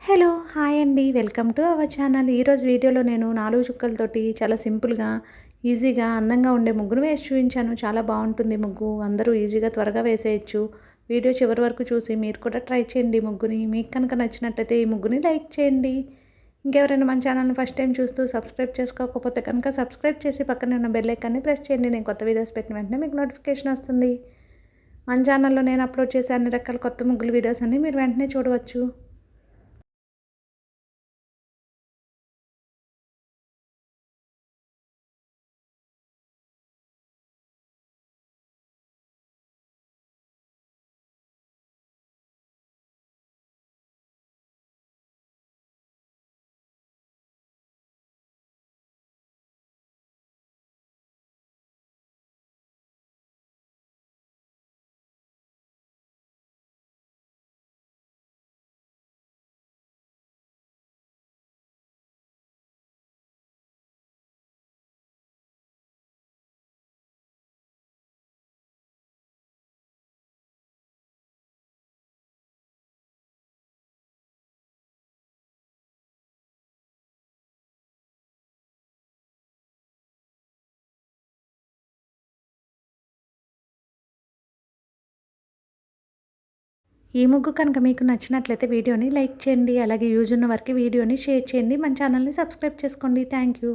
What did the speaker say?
Hello! Hi అండి. Welcome to our channel. ఈరోజు వీడియోలో నేను 4 చుక్కలతోటి చాలా సింపుల్‌గా, ఈజీగా, అందంగా ఉండే ముగ్గును వేసి చూపించాను. చాలా బావుంటుంది ముగ్గు. అందరూ ఈజీగా త్వరగా వేసేయొచ్చు. వీడియో చివరి వరకు చూసి మీరు కూడా ట్రై చేయండి ముగ్గుని. మీకు కనుక నచ్చినట్టయితే ఈ ముగ్గుని లైక్ చేయండి. ఇంకెవరైనా మన ఛానల్‌ని ఫస్ట్ టైం చూస్తూ సబ్స్క్రైబ్ చేసుకోకపోతే కనుక సబ్స్క్రైబ్ చేసి పక్కనే ఉన్న బెల్ ఐకాన్‌ని ప్రెస్ చేయండి. నేను కొత్త వీడియోస్ పెట్టిన వెంటనే మీకు నోటిఫికేషన్ వస్తుంది. మన ఛానల్‌లో నేను అప్లోడ్ చేసే అన్ని రకాల కొత్త ముగ్గుల వీడియోస్ అన్నీ మీరు వెంటనే చూడవచ్చు. ఈ ముగ్గు కనుక మీకు నచ్చినట్లయితే వీడియోని లైక్ చేయండి. అలాగే యూజ్ ఉన్న వారికి వీడియోని షేర్ చేయండి. మన ఛానల్‌ని సబ్స్క్రైబ్ చేసుకోండి. Thank you.